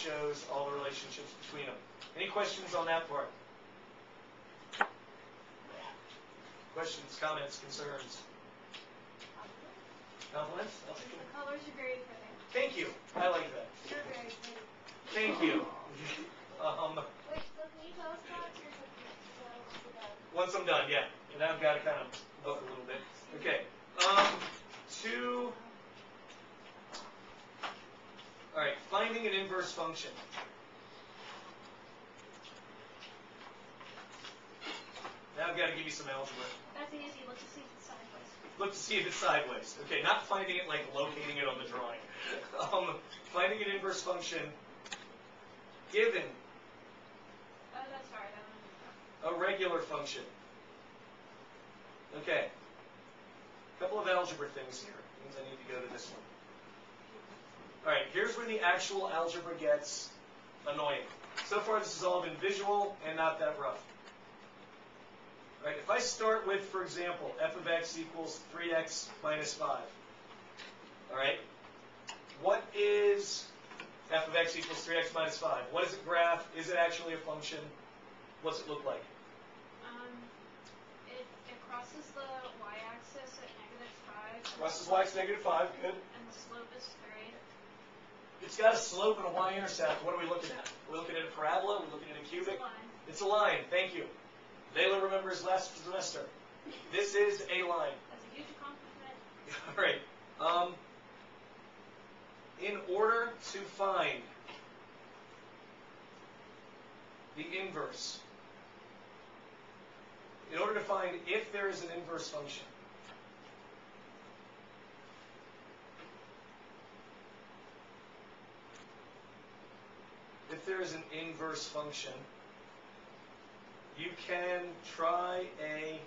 shows all the relationships between them. Any questions on that part? Questions, comments, concerns? Compliments? I'll take The it. colors are very pretty. Thank you. I like that. You're very pretty. Thank you. Wait, so can you tell us about your Once I'm done, yeah. And I've got to kind of book a little bit. Okay. All right, finding an inverse function. Now I've got to give you some algebra. That's easy. Look to see if it's sideways. Look to see if it's sideways. Okay, not finding it like locating it on the drawing. Finding an inverse function given Oh, that's hard. I don't know. a regular function. Okay. A couple of algebra things here. Means I need to go to this one. All right, here's where the actual algebra gets annoying. So far, this has all been visual and not that rough. All right, if I start with, for example, f of x equals 3x minus 5. All right, what is f of x equals 3x minus 5? What is it graph? Is it actually a function? What's it look like? It crosses the y-axis at -5. Crosses y-axis -5, good. And the slope is 3. It's got a slope and a y-intercept. What are we looking at? We're looking at a parabola? We're looking at a cubic? It's a line. It's a line. Thank you. Layla remembers last semester. This is a line. That's a huge accomplishment. All right. In order to find the inverse, in order to find if there is an inverse function, if there is an inverse function, you can try a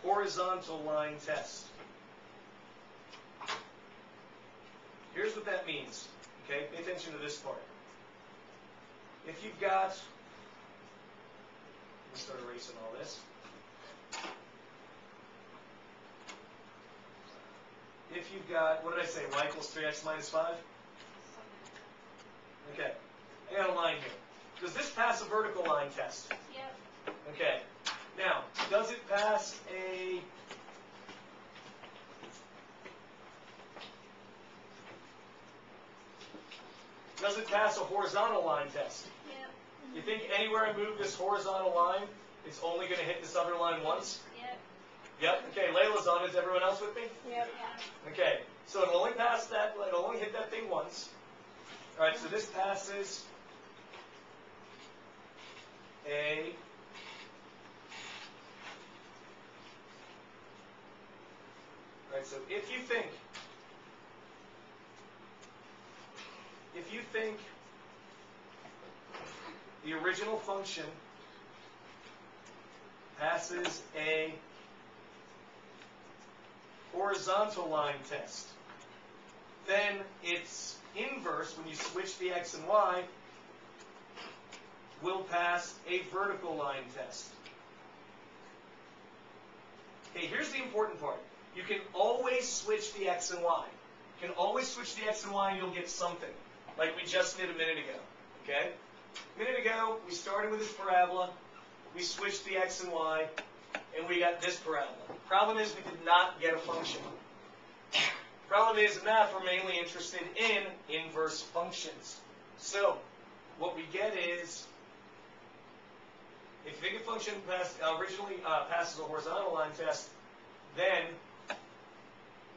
horizontal line test. Here's what that means. Okay, pay attention to this part. If you've got, let me start erasing all this. If you've got, what did I say, y equals 3x minus 5? Okay, I got a line here. Does this pass a vertical line test? Yep. Okay. Now, does it pass a horizontal line test? Yep. You think anywhere I move this horizontal line, it's only going to hit this other line once? Yep. Yep. Okay, Layla's on. Is everyone else with me? Yep. Yeah. Okay, so it'll only pass that, it'll only hit that thing once. All right, so this passes a all right, so if you think the original function passes a horizontal line test, then its inverse, when you switch the x and y, will pass a vertical line test. Okay, here's the important part. You can always switch the x and y. You can always switch the x and y and you'll get something, like we just did a minute ago. Okay? A minute ago, we started with this parabola, we switched the x and y, and we got this parabola. Problem is we did not get a function. Problem is in math, we're mainly interested in inverse functions. So, what we get is, if you think a function originally passes a horizontal line test, then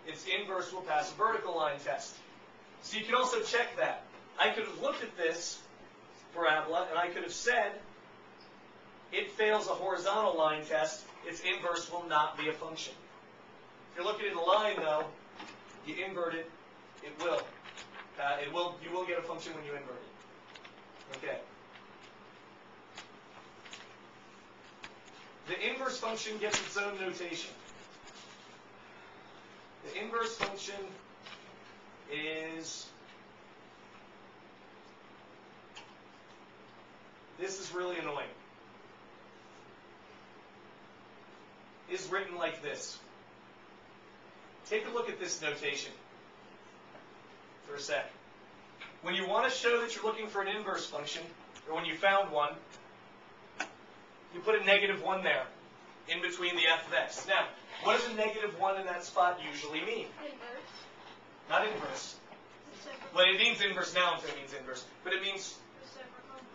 its inverse will pass a vertical line test. So you can also check that. I could have looked at this parabola and I could have said, it fails a horizontal line test, its inverse will not be a function. If you're looking at a line though, you invert it, it will. You will get a function when you invert it. Okay. The inverse function gets its own notation. The inverse function is, this is really annoying, is written like this. Take a look at this notation for a sec. When you want to show that you're looking for an inverse function, or when you found one, you put a -1 there, in between the f of x. Now, what does a -1 in that spot usually mean? Inverse. Not inverse. Reciprocal. Well, it means inverse now until it means inverse, but it means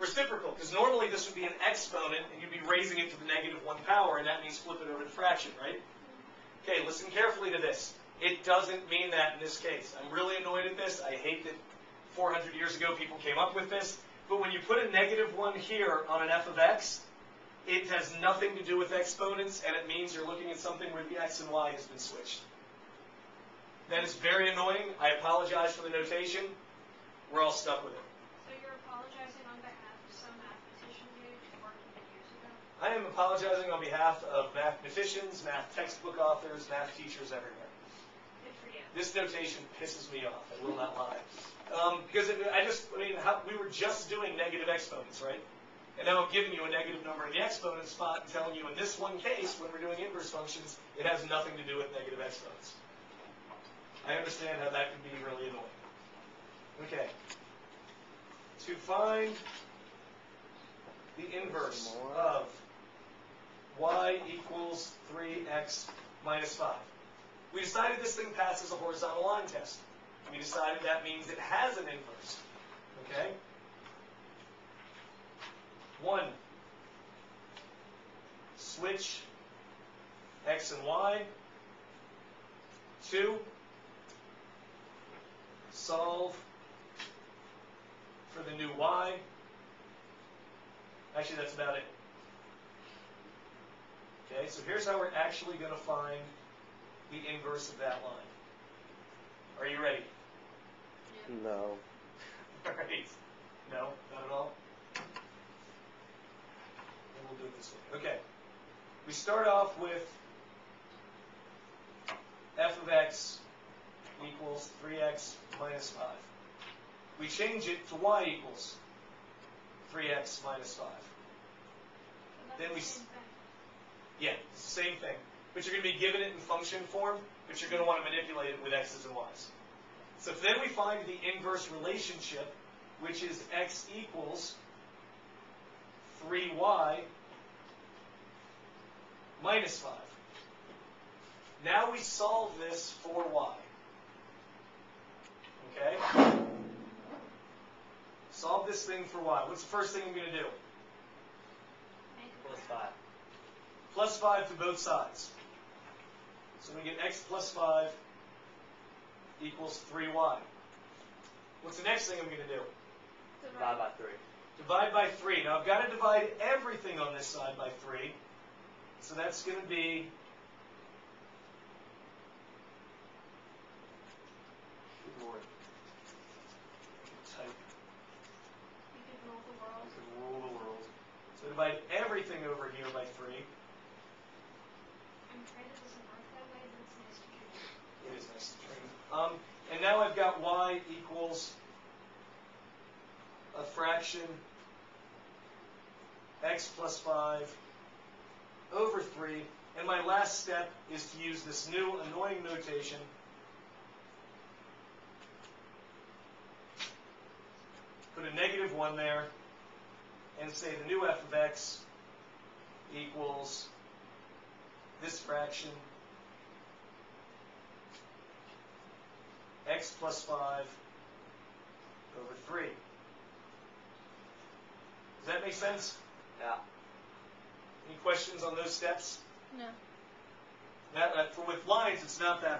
Reciprocal. reciprocal, because normally this would be an exponent, and you'd be raising it to the -1 power, and that means flip it over to fraction, right? Okay, listen carefully to this. It doesn't mean that in this case. I'm really annoyed at this. I hate that 400 years ago people came up with this. But when you put a -1 here on an f of x, it has nothing to do with exponents, and it means you're looking at something where the x and y has been switched. That is very annoying. I apologize for the notation. We're all stuck with it. So you're apologizing on behalf of some mathematician you worked with years ago? I am apologizing on behalf of mathematicians, math textbook authors, math teachers everywhere. Good for you. This notation pisses me off. I will not lie. Because we were just doing negative exponents, right? And now I'm giving you a negative number in the exponent spot and telling you in this one case, when we're doing inverse functions, it has nothing to do with negative exponents. I understand how that can be really annoying. Okay. To find the inverse of y equals 3x minus 5. We decided this thing passes a horizontal line test. We decided that means it has an inverse. Okay? 1. Switch x and y. 2. Solve for the new y. Actually, that's about it. Okay, so here's how we're actually going to find the inverse of that line. Are you ready? No. All right. No, not at all? Then we'll do it this way. Okay. We start off with f of x equals 3x minus 5. We change it to y equals 3x minus 5. Then we... Yeah, it's the same thing. But you're going to be given it in function form, but you're going to want to manipulate it with x's and y's. So then we find the inverse relationship, which is x equals 3y minus 5. Now we solve this for y. Okay? Solve this thing for y. What's the first thing I'm going to do? Plus 5. Plus 5 to both sides. So we get x plus 5 equals 3y. What's the next thing I'm going to do? Divide by 3. Divide by 3. Now I've got to divide everything on this side by 3. So that's going to be good Lord. Type. You could rule the world. I could rule the world. So divide everything over here by 3. I'm afraid it doesn't work that way, but it's nice to dream. It is nice to dream. And now I've got y equals a fraction x plus 5 over 3. And my last step is to use this new annoying notation. Put a -1 there and say the new f of x equals this fraction x plus 5 over 3. Does that make sense? Yeah. Any questions on those steps? No. With lines, it's not that